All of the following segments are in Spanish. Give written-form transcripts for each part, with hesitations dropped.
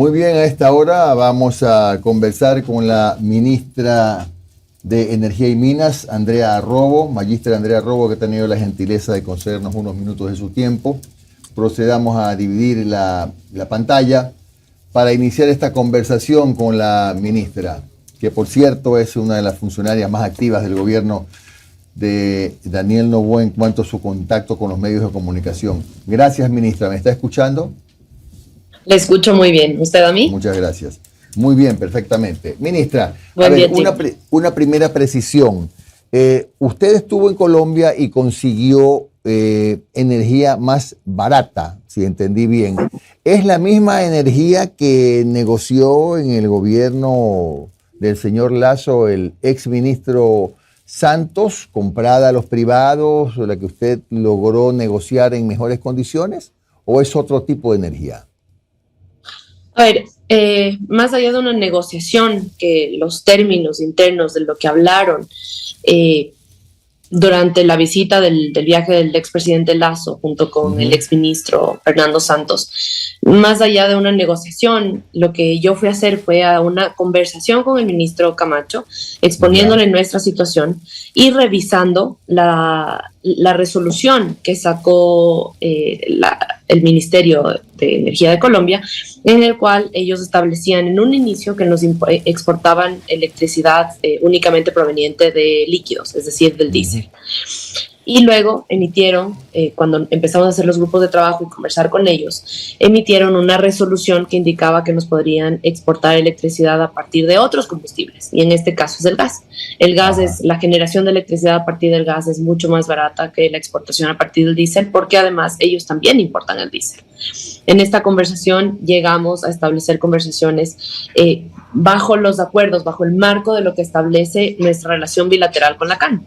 Muy bien, a esta hora vamos a conversar con la ministra de Energía y Minas, Andrea Arrobo, magíster Andrea Arrobo, que ha tenido la gentileza de concedernos unos minutos de su tiempo. Procedamos a dividir la pantalla para iniciar esta conversación con la ministra, que por cierto es una de las funcionarias más activas del gobierno de Daniel Noboa en cuanto a su contacto con los medios de comunicación. Gracias, ministra. ¿Me está escuchando? Le escucho muy bien. ¿Usted a mí? Muchas gracias. Muy bien, perfectamente. Ministra, una primera precisión. Usted estuvo en Colombia y consiguió energía más barata, si entendí bien. ¿Es la misma energía que negoció en el gobierno del señor Lasso el exministro Santos, comprada a los privados, o la que usted logró negociar en mejores condiciones? ¿O es otro tipo de energía? A ver, más allá de una negociación, que los términos internos de lo que hablaron durante la visita del viaje del expresidente Lasso junto con el exministro Fernando Santos, más allá de una negociación, lo que yo fui a hacer fue a una conversación con el ministro Camacho, exponiéndole nuestra situación y revisando la resolución que sacó el Ministerio de Energía de Colombia, en el cual ellos establecían en un inicio que nos exportaban electricidad únicamente proveniente de líquidos, es decir, del diésel. Y luego emitieron, cuando empezamos a hacer los grupos de trabajo y conversar con ellos, emitieron una resolución que indicaba que nos podrían exportar electricidad a partir de otros combustibles, y en este caso es el gas. El gas la generación de electricidad a partir del gas es mucho más barata que la exportación a partir del diésel, porque además ellos también importan el diésel. En esta conversación llegamos a establecer conversaciones bajo los acuerdos, bajo el marco de lo que establece nuestra relación bilateral con la CAN,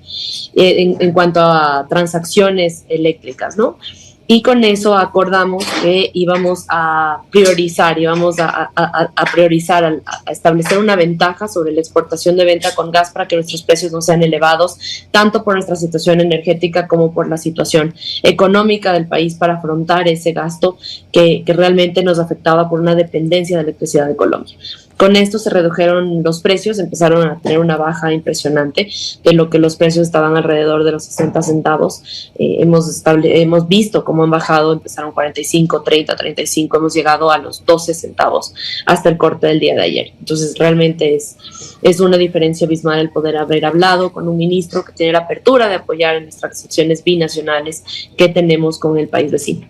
en cuanto a transacciones eléctricas, ¿no? Y con eso acordamos que íbamos a priorizar, a establecer una ventaja sobre la exportación de venta con gas para que nuestros precios no sean elevados, tanto por nuestra situación energética como por la situación económica del país, para afrontar ese gasto que realmente nos afectaba por una dependencia de electricidad de Colombia. Con esto se redujeron los precios, empezaron a tener una baja impresionante, de lo que los precios estaban alrededor de los 60 centavos. Hemos visto cómo han bajado, empezaron 45, 30, 35, hemos llegado a los 12 centavos hasta el corte del día de ayer. Entonces realmente es una diferencia abismal el poder haber hablado con un ministro que tiene la apertura de apoyar en las transacciones binacionales que tenemos con el país vecino.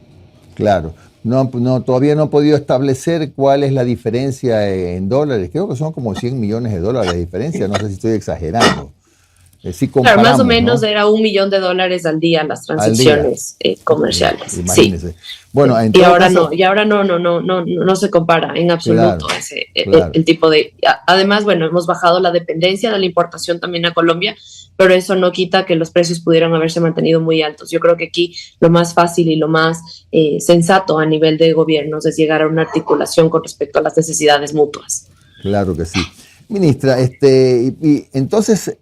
Claro. No, todavía no he podido establecer cuál es la diferencia en dólares. Creo que son como 100 millones de dólares de diferencia. No sé si estoy exagerando. Si claro, más o menos, ¿no? Era $1 millón al día las transacciones comerciales. Imagínese. Sí. Bueno, y ahora no se compara en absoluto, claro, el tipo de... Además, bueno, hemos bajado la dependencia de la importación también a Colombia, pero eso no quita que los precios pudieran haberse mantenido muy altos. Yo creo que aquí lo más fácil y lo más sensato a nivel de gobiernos es llegar a una articulación con respecto a las necesidades mutuas. Claro que sí. Ministra, y entonces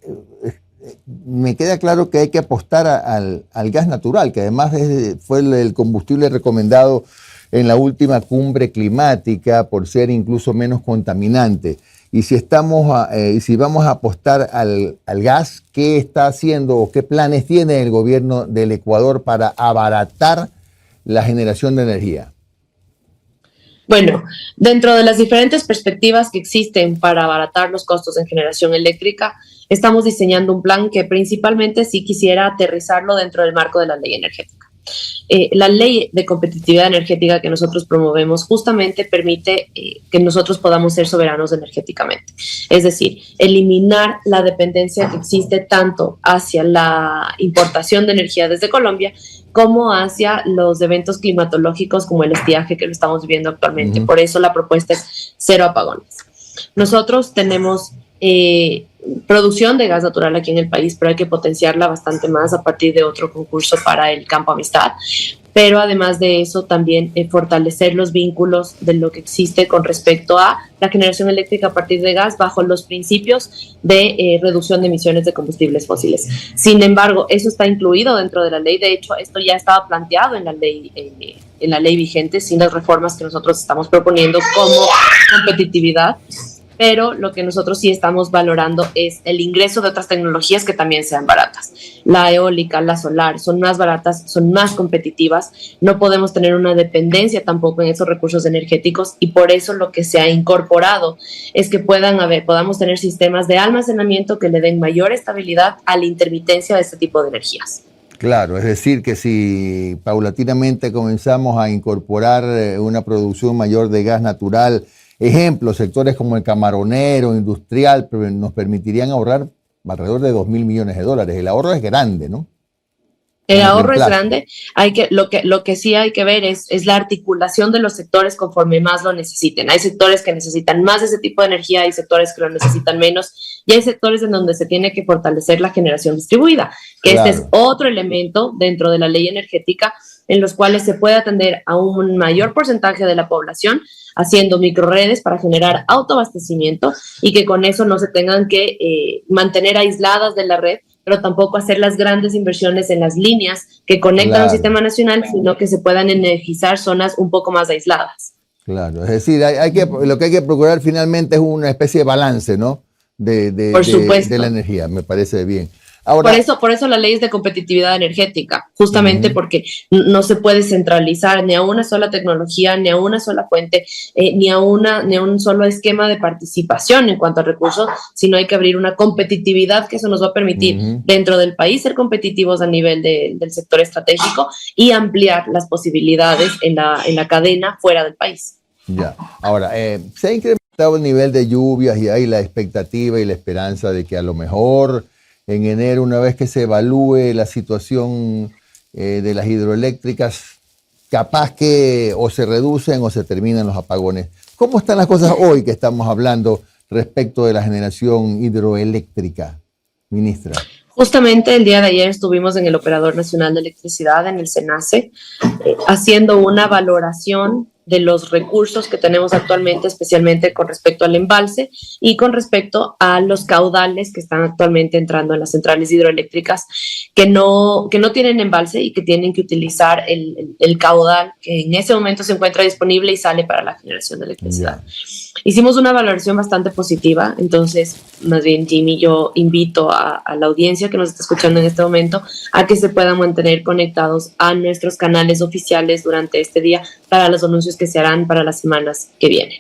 me queda claro que hay que apostar al gas natural, que además fue el combustible recomendado en la última cumbre climática por ser incluso menos contaminante. Y si vamos a apostar al gas, ¿qué está haciendo o qué planes tiene el gobierno del Ecuador para abaratar la generación de energía? Bueno, dentro de las diferentes perspectivas que existen para abaratar los costos en generación eléctrica, estamos diseñando un plan que principalmente sí quisiera aterrizarlo dentro del marco de la ley energética. La ley de competitividad energética que nosotros promovemos justamente permite que nosotros podamos ser soberanos energéticamente. Es decir, eliminar la dependencia que existe tanto hacia la importación de energía desde Colombia como hacia los eventos climatológicos como el estiaje que lo estamos viviendo actualmente. Por eso la propuesta es cero apagones. Nosotros tenemos producción de gas natural aquí en el país, pero hay que potenciarla bastante más a partir de otro concurso para el Campo Amistad. pero además de eso también fortalecer los vínculos de lo que existe con respecto a la generación eléctrica a partir de gas bajo los principios de reducción de emisiones de combustibles fósiles. Sin embargo, eso está incluido dentro de la ley. De hecho, esto ya estaba planteado en la ley vigente, sin las reformas que nosotros estamos proponiendo como competitividad. Pero lo que nosotros sí estamos valorando es el ingreso de otras tecnologías que también sean baratas. La eólica, la solar, son más baratas, son más competitivas. No podemos tener una dependencia tampoco en esos recursos energéticos, y por eso lo que se ha incorporado es que podamos tener sistemas de almacenamiento que le den mayor estabilidad a la intermitencia de este tipo de energías. Claro, es decir, que si paulatinamente comenzamos a incorporar una producción mayor de gas natural, ejemplo, sectores como el camaronero, industrial, nos permitirían ahorrar alrededor de $2.000 millones. El ahorro es grande, ¿no? El ahorro es grande. Lo que sí hay que ver es la articulación de los sectores conforme más lo necesiten. Hay sectores que necesitan más de ese tipo de energía, hay sectores que lo necesitan menos, y hay sectores en donde se tiene que fortalecer la generación distribuida, que claro. Este es otro elemento dentro de la ley energética en los cuales se puede atender a un mayor porcentaje de la población haciendo microredes para generar autoabastecimiento, y que con eso no se tengan que mantener aisladas de la red, pero tampoco hacer las grandes inversiones en las líneas que conectan al sistema nacional, sino que se puedan energizar zonas un poco más aisladas. Claro, es decir, lo que hay que procurar finalmente es una especie de balance, ¿no? De la energía, me parece bien. Ahora, por eso la ley es de competitividad energética, justamente porque no se puede centralizar ni a una sola tecnología, ni a una sola fuente, ni a un solo esquema de participación en cuanto a recursos, sino hay que abrir una competitividad que eso nos va a permitir dentro del país ser competitivos a nivel del sector estratégico y ampliar las posibilidades en la cadena fuera del país. Ya, ahora, se ha incrementado el nivel de lluvias y hay la expectativa y la esperanza de que a lo mejor en enero, una vez que se evalúe la situación de las hidroeléctricas, capaz que o se reducen o se terminan los apagones. ¿Cómo están las cosas hoy que estamos hablando respecto de la generación hidroeléctrica, ministra? Justamente el día de ayer estuvimos en el Operador Nacional de Electricidad, en el SENACE, haciendo una valoración de los recursos que tenemos actualmente, especialmente con respecto al embalse y con respecto a los caudales que están actualmente entrando en las centrales hidroeléctricas que no tienen embalse y que tienen que utilizar el caudal que en ese momento se encuentra disponible y sale para la generación de electricidad. Hicimos una valoración bastante positiva, entonces, más bien, Jimmy, yo invito a la audiencia que nos está escuchando en este momento a que se puedan mantener conectados a nuestros canales oficiales durante este día para los anuncios que se harán para las semanas que vienen.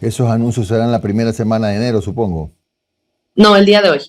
Esos anuncios serán la primera semana de enero, supongo. No, el día de hoy.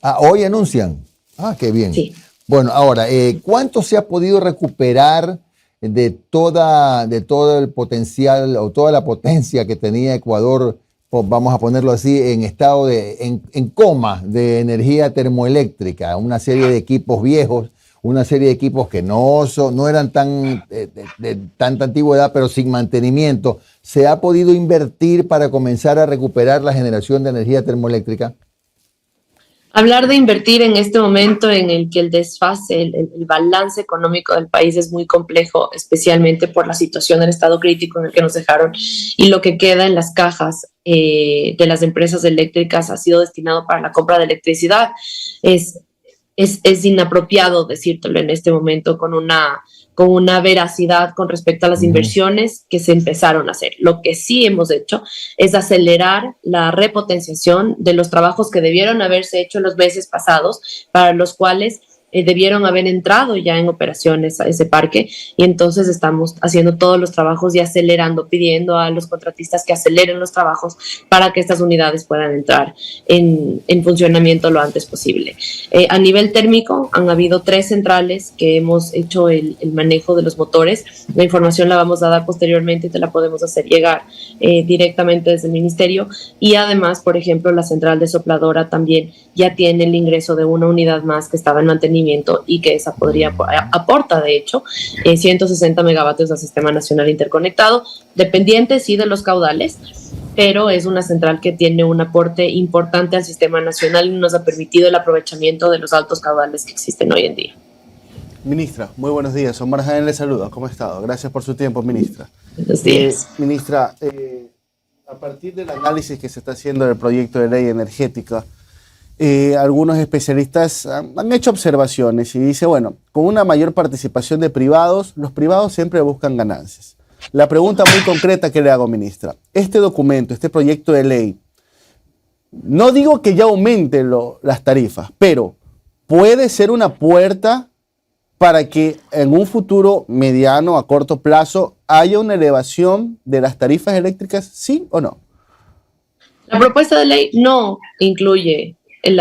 Ah, hoy anuncian. Ah, qué bien. Sí. Bueno, ahora, ¿cuánto se ha podido recuperar de todo el potencial o toda la potencia que tenía Ecuador, vamos a ponerlo así, en estado en coma de energía termoeléctrica? Una serie de equipos viejos, una serie de equipos que no eran de tanta antigüedad, pero sin mantenimiento. ¿Se ha podido invertir para comenzar a recuperar la generación de energía termoeléctrica? Hablar de invertir en este momento en el que el desfase, el balance económico del país es muy complejo, especialmente por la situación del estado crítico en el que nos dejaron, y lo que queda en las cajas de las empresas eléctricas ha sido destinado para la compra de electricidad. Es inapropiado decírtelo en este momento con una veracidad con respecto a las inversiones que se empezaron a hacer. Lo que sí hemos hecho es acelerar la repotenciación de los trabajos que debieron haberse hecho en los meses pasados, para los cuales debieron haber entrado ya en operaciones a ese parque, y entonces estamos haciendo todos los trabajos y acelerando, pidiendo a los contratistas que aceleren los trabajos para que estas unidades puedan entrar en funcionamiento lo antes posible. A nivel térmico, han habido 3 centrales que hemos hecho el manejo de los motores. La información la vamos a dar posteriormente y te la podemos hacer llegar directamente desde el ministerio, y además, por ejemplo, la central de Sopladora también ya tiene el ingreso de una unidad más que estaba en mantenimiento, y que esa aporta de hecho 160 megavatios al Sistema Nacional Interconectado, dependiente sí de los caudales, pero es una central que tiene un aporte importante al Sistema Nacional y nos ha permitido el aprovechamiento de los altos caudales que existen hoy en día. Ministra, muy buenos días. Omar Jaén le saluda. ¿Cómo ha estado? Gracias por su tiempo, ministra. Buenos días. Ministra, a partir del análisis que se está haciendo del proyecto de ley energética, algunos especialistas han hecho observaciones y dice, bueno, con una mayor participación de privados, los privados siempre buscan ganancias. La pregunta muy concreta que le hago, ministra, este documento, este proyecto de ley, no digo que ya aumente las tarifas, pero puede ser una puerta para que en un futuro mediano a corto plazo haya una elevación de las tarifas eléctricas, ¿sí o no? La propuesta de ley no incluye el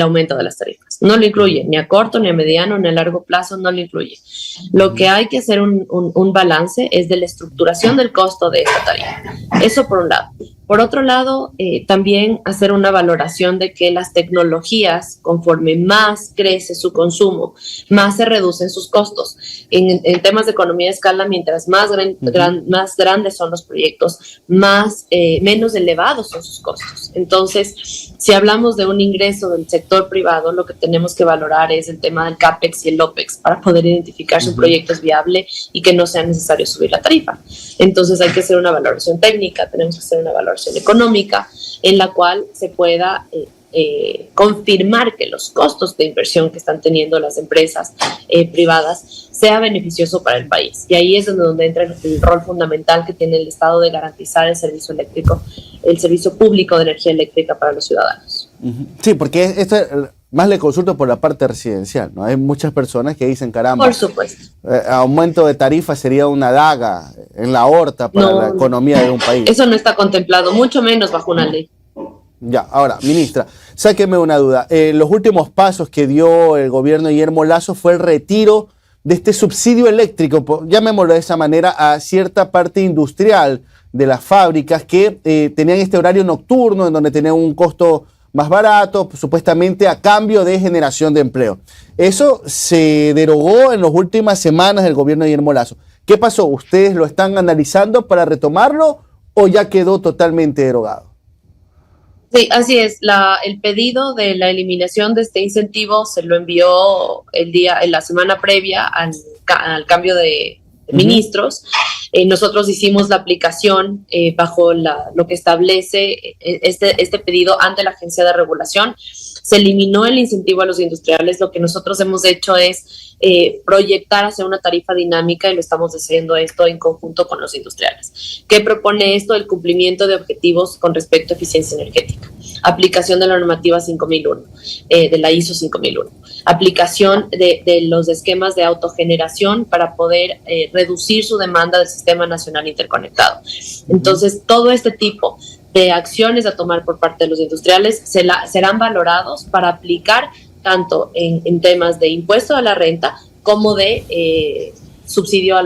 aumento de las tarifas. No lo incluye ni a corto, ni a mediano, ni a largo plazo, no lo incluye. Lo que hay que hacer un balance es de la estructuración del costo de esta tarifa. Eso por un lado. Por otro lado, también hacer una valoración de que las tecnologías, conforme más crece su consumo, más se reducen sus costos. En temas de economía de escala, mientras más grandes son los proyectos, menos elevados son sus costos. Entonces, si hablamos de un ingreso del sector privado, lo que tenemos que valorar es el tema del CAPEX y el OPEX para poder identificar si un proyecto es viable y que no sea necesario subir la tarifa. Entonces, hay que hacer una valoración técnica, tenemos que hacer una valoración económica en la cual se pueda confirmar que los costos de inversión que están teniendo las empresas privadas sea beneficioso para el país. Y ahí es donde entra el rol fundamental que tiene el Estado de garantizar el servicio eléctrico, el servicio público de energía eléctrica para los ciudadanos. Sí, porque esto más le consulto por la parte residencial, ¿no? Hay muchas personas que dicen, caramba, por supuesto, aumento de tarifa sería una daga en la aorta para la economía de un país. Eso no está contemplado, mucho menos bajo una ley. Ya, ahora, ministra, sáqueme una duda. Los últimos pasos que dio el gobierno de Guillermo Lasso fue el retiro de este subsidio eléctrico, llamémoslo de esa manera, a cierta parte industrial de las fábricas que tenían este horario nocturno en donde tenían un costo más barato, supuestamente a cambio de generación de empleo. Eso se derogó en las últimas semanas del gobierno de Guillermo Lasso. ¿Qué pasó? ¿Ustedes lo están analizando para retomarlo o ya quedó totalmente derogado? Sí, así es. El pedido de la eliminación de este incentivo se lo envió en la semana previa al cambio de ministros. Nosotros hicimos la aplicación bajo lo que establece este pedido ante la Agencia de Regulación. Se eliminó el incentivo a los industriales. Lo que nosotros hemos hecho es proyectar hacia una tarifa dinámica y lo estamos haciendo esto en conjunto con los industriales. ¿Qué propone esto? El cumplimiento de objetivos con respecto a eficiencia energética. Aplicación de la normativa 5001, de la ISO 5001. Aplicación de los esquemas de autogeneración para poder reducir su demanda del Sistema Nacional Interconectado. Entonces, todo este tipo de acciones a tomar por parte de los industriales serán valorados para aplicar tanto en temas de impuesto a la renta como de subsidio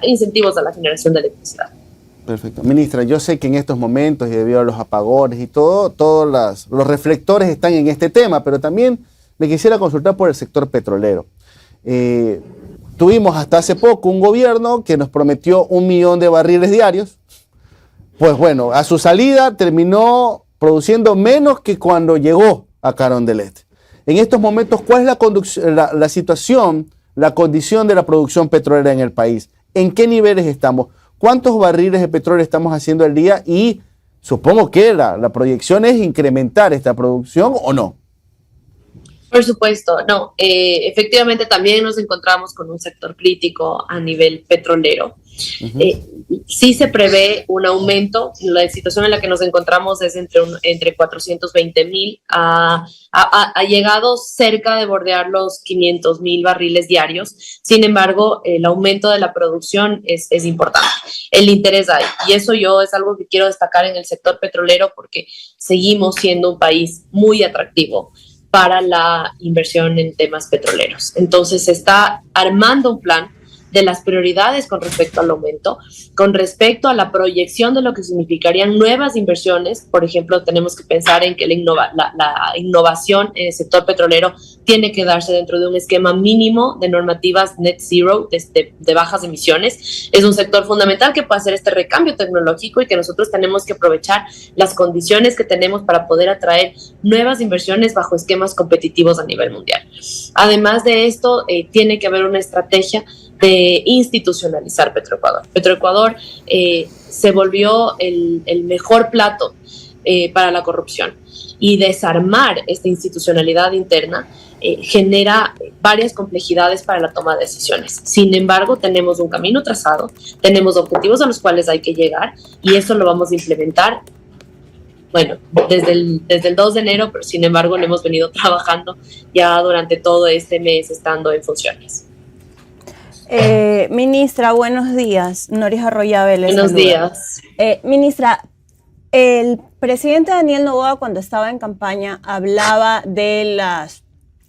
incentivos a la generación de electricidad. Perfecto. Ministra, yo sé que en estos momentos y debido a los apagones y todo, todos los reflectores están en este tema, pero también me quisiera consultar por el sector petrolero. Tuvimos hasta hace poco un gobierno que nos prometió 1 millón de barriles diarios. Pues bueno, a su salida terminó produciendo menos que cuando llegó a Carondelet. En estos momentos, ¿cuál es la situación, la condición de la producción petrolera en el país? ¿En qué niveles estamos? ¿Cuántos barriles de petróleo estamos haciendo al día? Y supongo que la proyección es incrementar esta producción, ¿o no? Por supuesto, no. Efectivamente, también nos encontramos con un sector crítico a nivel petrolero. Sí se prevé un aumento. La situación en la que nos encontramos es entre 420,000 ha llegado cerca de bordear los 500,000 barriles diarios. Sin embargo, el aumento de la producción es importante. El interés hay. Y eso es algo que quiero destacar en el sector petrolero porque seguimos siendo un país muy atractivo para la inversión en temas petroleros. Entonces se está armando un plan de las prioridades con respecto al aumento, con respecto a la proyección de lo que significarían nuevas inversiones. Por ejemplo, tenemos que pensar en que la innovación en el sector petrolero tiene que darse dentro de un esquema mínimo de normativas net zero, de bajas emisiones. Es un sector fundamental que puede hacer este recambio tecnológico y que nosotros tenemos que aprovechar las condiciones que tenemos para poder atraer nuevas inversiones bajo esquemas competitivos a nivel mundial. Además de esto, tiene que haber una estrategia de institucionalizar Petroecuador. Petroecuador se volvió el mejor plato para la corrupción, y desarmar esta institucionalidad interna genera varias complejidades para la toma de decisiones. Sin embargo, tenemos un camino trazado, tenemos objetivos a los cuales hay que llegar, y eso lo vamos a implementar, bueno, desde el 2 de enero, pero sin embargo lo hemos venido trabajando ya durante todo este mes estando en funciones. Ministra, buenos días. Noris Arroyave les saluda. Buenos días. Ministra, el presidente Daniel Noboa, cuando estaba en campaña, hablaba de las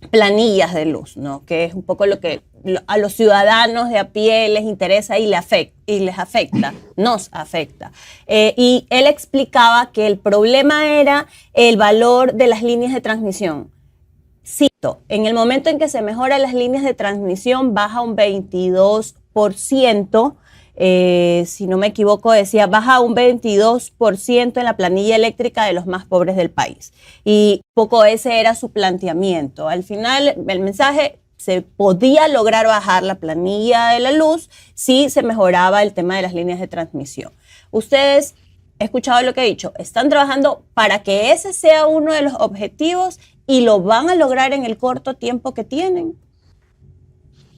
planillas de luz, ¿no? Que es un poco lo que a los ciudadanos de a pie les interesa y les afecta, nos afecta. Y él explicaba que el problema era el valor de las líneas de transmisión. Cito, en el momento en que se mejoran las líneas de transmisión baja un 22%, si no me equivoco decía, baja un 22% en la planilla eléctrica de los más pobres del país. Y poco ese era su planteamiento. Al final, el mensaje: se podía lograr bajar la planilla de la luz si se mejoraba el tema de las líneas de transmisión. Ustedes, he escuchado lo que he dicho, están trabajando para que ese sea uno de los objetivos y lo van a lograr en el corto tiempo que tienen.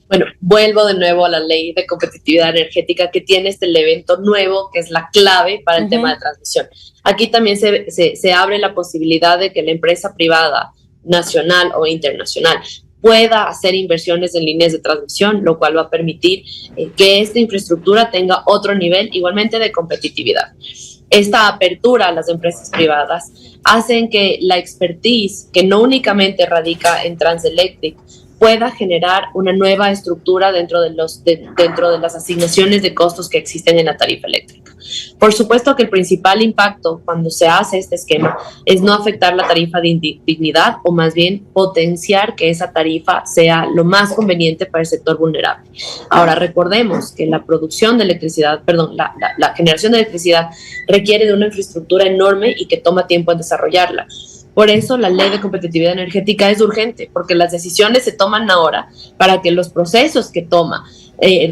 Bueno, vuelvo de nuevo a la ley de competitividad energética, que tiene este elemento nuevo que es la clave para el tema de transmisión. Aquí también se abre la posibilidad de que la empresa privada, nacional o internacional, pueda hacer inversiones en líneas de transmisión, lo cual va a permitir que esta infraestructura tenga otro nivel igualmente de competitividad. Esta apertura a las empresas privadas hacen que la expertise, que no únicamente radica en Transelectric, pueda generar una nueva estructura dentro de las asignaciones de costos que existen en la tarifa eléctrica. Por supuesto que el principal impacto cuando se hace este esquema es no afectar la tarifa de dignidad, o más bien potenciar que esa tarifa sea lo más conveniente para el sector vulnerable. Ahora, recordemos que la producción de electricidad, la generación de electricidad requiere de una infraestructura enorme y que toma tiempo en desarrollarla. Por eso la ley de competitividad energética es urgente, porque las decisiones se toman ahora para que los procesos que toma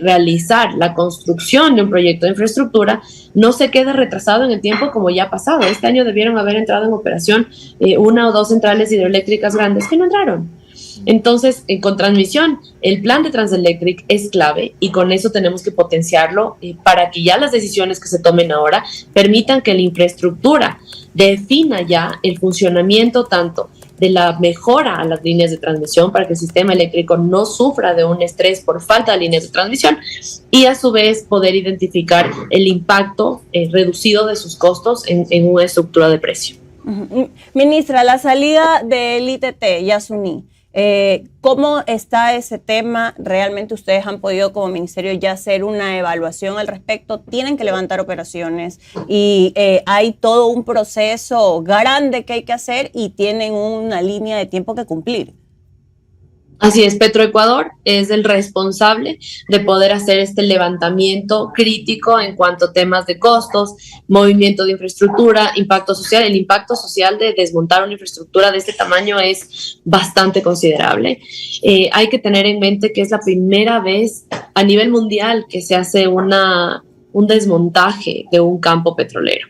realizar la construcción de un proyecto de infraestructura no se quede retrasado en el tiempo como ya ha pasado. Este año debieron haber entrado en operación 1 o 2 centrales hidroeléctricas grandes que no entraron. Entonces, con transmisión, el plan de Transelectric es clave, y con eso tenemos que potenciarlo para que ya las decisiones que se tomen ahora permitan que la infraestructura defina ya el funcionamiento tanto de la mejora a las líneas de transmisión, para que el sistema eléctrico no sufra de un estrés por falta de líneas de transmisión, y a su vez poder identificar el impacto reducido de sus costos en una estructura de precio. Ministra, la salida del ITT, Yasuní, ¿cómo está ese tema? ¿Realmente ustedes han podido como ministerio ya hacer una evaluación al respecto? Tienen que levantar operaciones y hay todo un proceso grande que hay que hacer y tienen una línea de tiempo que cumplir. Así es, Petroecuador es el responsable de poder hacer este levantamiento crítico en cuanto a temas de costos, movimiento de infraestructura, impacto social. El impacto social de desmontar una infraestructura de este tamaño es bastante considerable. Hay que tener en mente que es la primera vez a nivel mundial que se hace un desmontaje de un campo petrolero.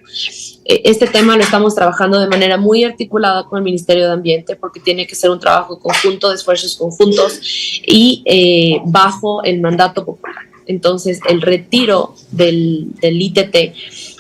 Este tema lo estamos trabajando de manera muy articulada con el Ministerio de Ambiente, porque tiene que ser un trabajo conjunto, de esfuerzos conjuntos y bajo el mandato popular. Entonces, el retiro del ITT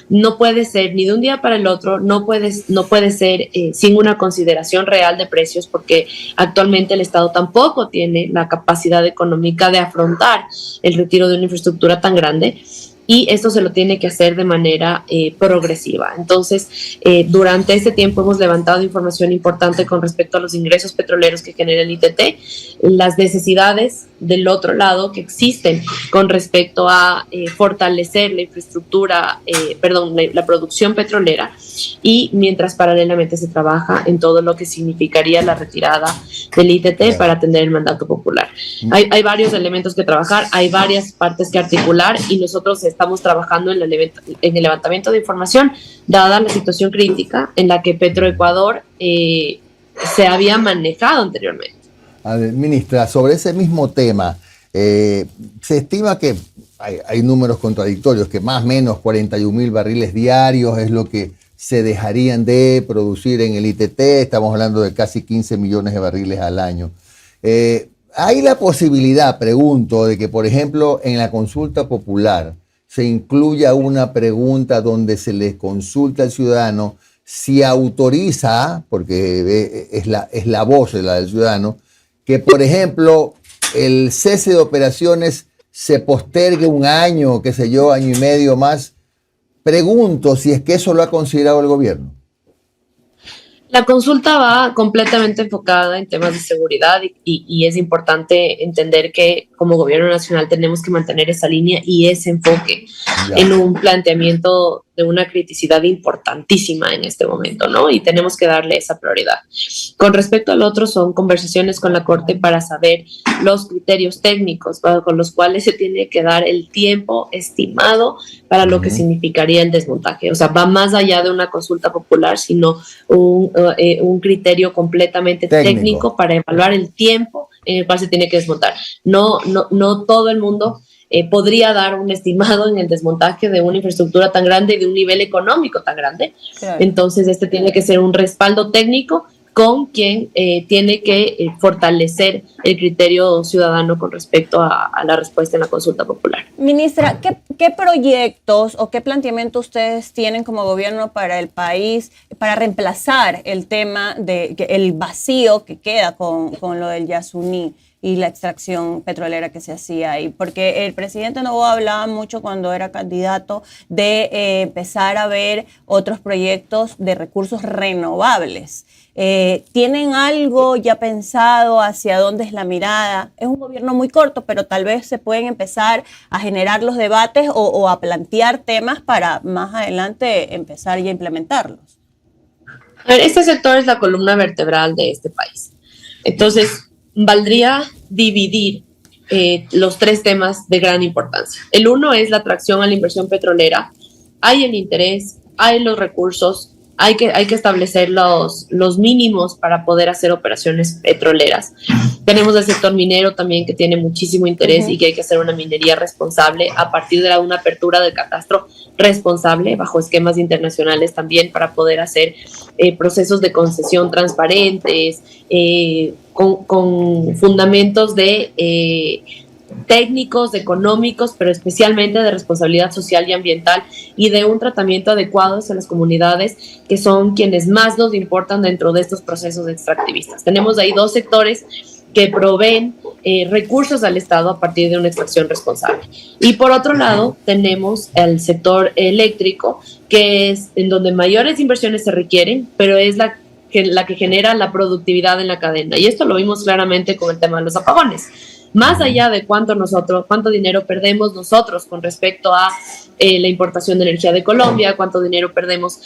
no puede ser ni de un día para el otro, no puede ser sin una consideración real de precios, porque actualmente el Estado tampoco tiene la capacidad económica de afrontar el retiro de una infraestructura tan grande. Y esto se lo tiene que hacer de manera progresiva. Entonces, durante este tiempo hemos levantado información importante con respecto a los ingresos petroleros que genera el ITT. las necesidades del otro lado que existen con respecto a fortalecer la infraestructura, la producción petrolera, y mientras paralelamente se trabaja en todo lo que significaría la retirada del ITT para atender el mandato popular. Hay varios elementos que trabajar, hay varias partes que articular, y nosotros estamos trabajando en el levantamiento de información, dada la situación crítica en la que Petroecuador se había manejado anteriormente. A ver, ministra, sobre ese mismo tema, se estima que hay números contradictorios, que más o menos 41.000 barriles diarios es lo que se dejarían de producir en el ITT. Estamos hablando de casi 15 millones de barriles al año. ¿Hay la posibilidad, pregunto, de que, por ejemplo, en la consulta popular se incluya una pregunta donde se le consulta al ciudadano si autoriza, porque es la voz de la del ciudadano, que, por ejemplo, el cese de operaciones se postergue un año, qué sé yo, año y medio más? Pregunto si es que eso lo ha considerado el gobierno. La consulta va completamente enfocada en temas de seguridad y es importante entender que como gobierno nacional tenemos que mantener esa línea y ese enfoque en un planteamiento de una criticidad importantísima en este momento, ¿no? Y tenemos que darle esa prioridad. Con respecto al otro, son conversaciones con la Corte para saber los criterios técnicos con los cuales se tiene que dar el tiempo estimado para lo que significaría el desmontaje. O sea, va más allá de una consulta popular, sino un criterio completamente técnico para evaluar el tiempo en el cual se tiene que desmontar. No todo el mundo podría dar un estimado en el desmontaje de una infraestructura tan grande y de un nivel económico tan grande. Claro. Entonces, tiene que ser un respaldo técnico con quien tiene que fortalecer el criterio ciudadano con respecto a la respuesta en la consulta popular. Ministra, ¿qué proyectos o qué planteamiento ustedes tienen como gobierno para el país para reemplazar el tema el vacío que queda con lo del Yasuní y la extracción petrolera que se hacía ahí? Porque el presidente Noboa hablaba mucho cuando era candidato de empezar a ver otros proyectos de recursos renovables. ¿Tienen algo ya pensado hacia dónde es la mirada? Es un gobierno muy corto, pero tal vez se pueden empezar a generar los debates o a plantear temas para más adelante empezar ya a implementarlos. A ver, este sector es la columna vertebral de este país. Entonces, valdría dividir los tres temas de gran importancia. El uno es la atracción a la inversión petrolera. Hay el interés, hay los recursos, hay que establecer los mínimos para poder hacer operaciones petroleras. Tenemos el sector minero también, que tiene muchísimo interés y que hay que hacer una minería responsable a partir de una apertura del catastro responsable bajo esquemas internacionales también, para poder hacer procesos de concesión transparentes, con fundamentos de técnicos, económicos, pero especialmente de responsabilidad social y ambiental, y de un tratamiento adecuado hacia las comunidades, que son quienes más nos importan dentro de estos procesos extractivistas. Tenemos ahí dos sectores que proveen recursos al Estado a partir de una extracción responsable. Y por otro lado, tenemos el sector eléctrico, que es en donde mayores inversiones se requieren, pero es la que genera la productividad en la cadena. Y esto lo vimos claramente con el tema de los apagones. Más allá de cuánto dinero perdemos nosotros con respecto a la importación de energía de Colombia, cuánto dinero perdemos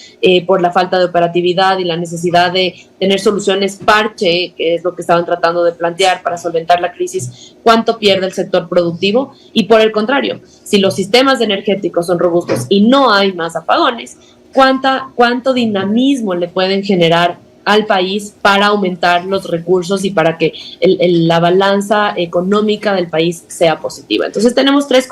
por la falta de operatividad y la necesidad de tener soluciones parche, que es lo que estaban tratando de plantear para solventar la crisis, cuánto pierde el sector productivo. Y por el contrario, si los sistemas energéticos son robustos y no hay más apagones, cuánto dinamismo le pueden generar al país para aumentar los recursos y para que la balanza económica del país sea positiva. Entonces tenemos tres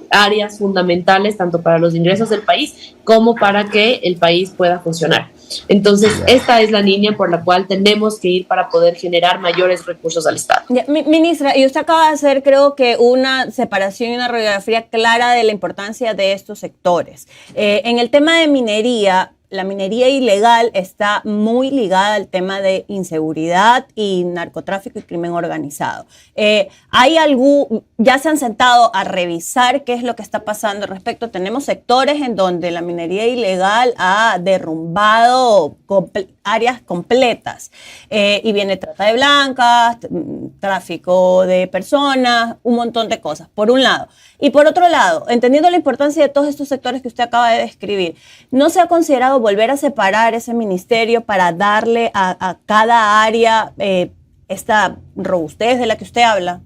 áreas fundamentales, tanto para los ingresos del país como para que el país pueda funcionar. Entonces, esta es la línea por la cual tenemos que ir para poder generar mayores recursos al Estado. Ministra, y usted acaba de hacer, creo que, una separación y una radiografía clara de la importancia de estos sectores. En el tema de minería, la minería ilegal está muy ligada al tema de inseguridad y narcotráfico y crimen organizado. ¿Ya se han sentado a revisar qué es lo que está pasando al respecto? Tenemos sectores en donde la minería ilegal ha derrumbado áreas completas. Y viene trata de blancas, tráfico de personas, un montón de cosas, por un lado. Y por otro lado, entendiendo la importancia de todos estos sectores que usted acaba de describir, ¿no se ha considerado volver a separar ese ministerio para darle a cada área esta robustez de la que usted habla?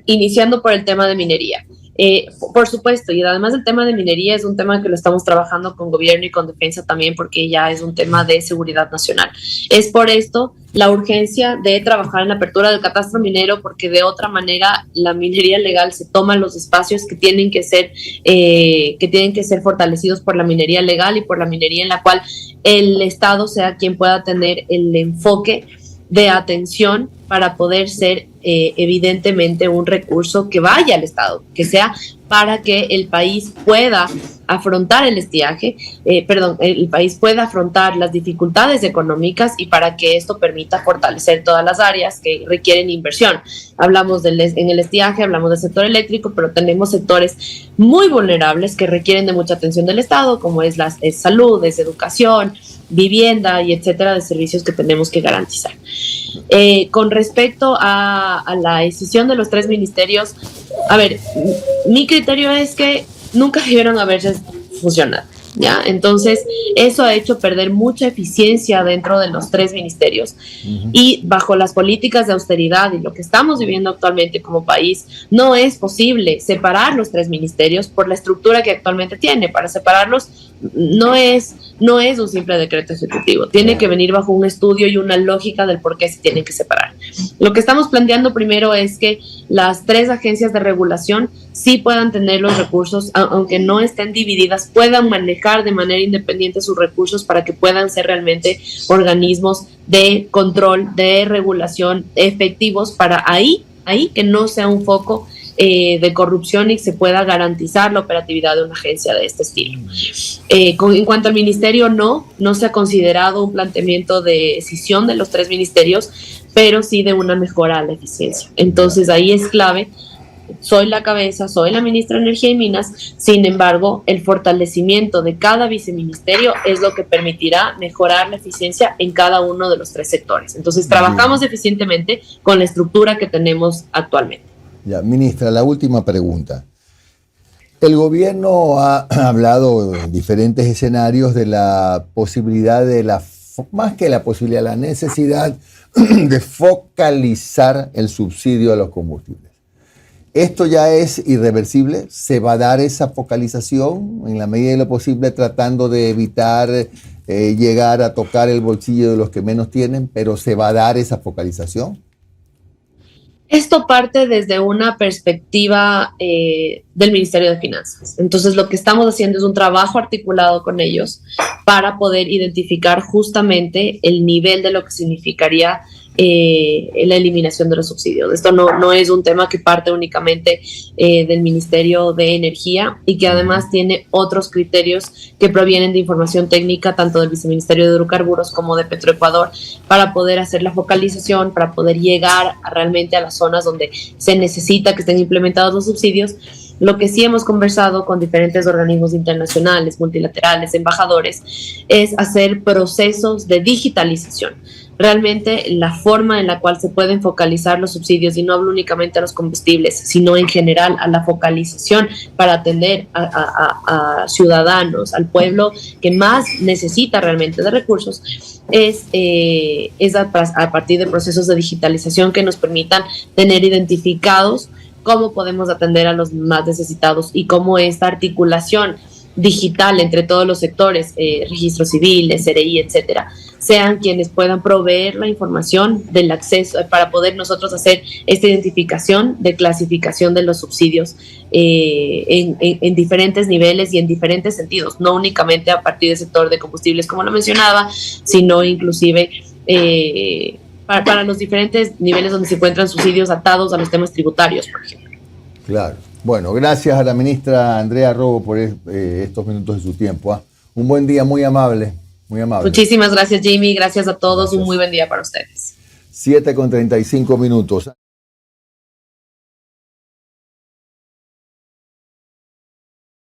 Iniciando por el tema de minería. Por supuesto, y además el tema de minería es un tema que lo estamos trabajando con gobierno y con defensa también, porque ya es un tema de seguridad nacional. Es por esto la urgencia de trabajar en la apertura del catastro minero, porque de otra manera la minería legal se toma los espacios que tienen que ser fortalecidos por la minería legal y por la minería en la cual el Estado sea quien pueda tener el enfoque de atención para poder ser evidentemente un recurso que vaya al Estado, que sea para que el país pueda afrontar el país pueda afrontar las dificultades económicas y para que esto permita fortalecer todas las áreas que requieren inversión. Hablamos en el estiaje, hablamos del sector eléctrico, pero tenemos sectores muy vulnerables que requieren de mucha atención del Estado, como es salud, es educación, vivienda y etcétera, de servicios que tenemos que garantizar. Con respecto a la decisión de los 3 ministerios, mi criterio es que nunca debieron haberse fusionado, ¿ya? Entonces, eso ha hecho perder mucha eficiencia dentro de los 3 ministerios. Y bajo las políticas de austeridad y lo que estamos viviendo actualmente como país, no es posible separar los 3 ministerios por la estructura que actualmente tiene. Para separarlos no es un simple decreto ejecutivo, tiene que venir bajo un estudio y una lógica del por qué se tienen que separar. Lo que estamos planteando primero es que las 3 agencias de regulación sí puedan tener los recursos, aunque no estén divididas, puedan manejar de manera independiente sus recursos para que puedan ser realmente organismos de control, de regulación efectivos para ahí que no sea un foco de corrupción y se pueda garantizar la operatividad de una agencia de este estilo. En cuanto al ministerio, no se ha considerado un planteamiento de escisión de los 3 ministerios, pero sí de una mejora a la eficiencia. Entonces ahí es clave. Soy la cabeza, soy la ministra de Energía y Minas, sin embargo, el fortalecimiento de cada viceministerio es lo que permitirá mejorar la eficiencia en cada uno de los 3 sectores. Entonces, trabajamos eficientemente con la estructura que tenemos actualmente. Ya, ministra, la última pregunta. El gobierno ha hablado en diferentes escenarios de la posibilidad más que la posibilidad, la necesidad de focalizar el subsidio a los combustibles. ¿Esto ya es irreversible? ¿Se va a dar esa focalización en la medida de lo posible, tratando de evitar llegar a tocar el bolsillo de los que menos tienen, pero se va a dar esa focalización? Esto parte desde una perspectiva del Ministerio de Finanzas. Entonces, lo que estamos haciendo es un trabajo articulado con ellos para poder identificar justamente el nivel de lo que significaría la eliminación de los subsidios. Esto no es un tema que parte únicamente del Ministerio de Energía y que además tiene otros criterios que provienen de información técnica, tanto del Viceministerio de Hidrocarburos como de Petroecuador, para poder hacer la focalización, para poder llegar realmente a las zonas donde se necesita que estén implementados los subsidios. Lo que sí hemos conversado con diferentes organismos internacionales, multilaterales, embajadores, es hacer procesos de digitalización. Realmente la forma en la cual se pueden focalizar los subsidios, y no hablo únicamente a los combustibles, sino en general a la focalización para atender a ciudadanos, al pueblo que más necesita realmente de recursos, es a partir de procesos de digitalización que nos permitan tener identificados cómo podemos atender a los más necesitados y cómo esta articulación digital entre todos los sectores, registro civil, SRI, etcétera, sean quienes puedan proveer la información del acceso para poder nosotros hacer esta identificación de clasificación de los subsidios en diferentes niveles y en diferentes sentidos, no únicamente a partir del sector de combustibles como lo mencionaba, sino inclusive para los diferentes niveles donde se encuentran subsidios atados a los temas tributarios, por ejemplo. Claro. Bueno, gracias a la ministra Andrea Robo por estos minutos de su tiempo. Un buen día, muy amable. Muy amable. Muchísimas gracias, Jimmy. Gracias a todos. Gracias. Un muy buen día para ustedes. 7:35.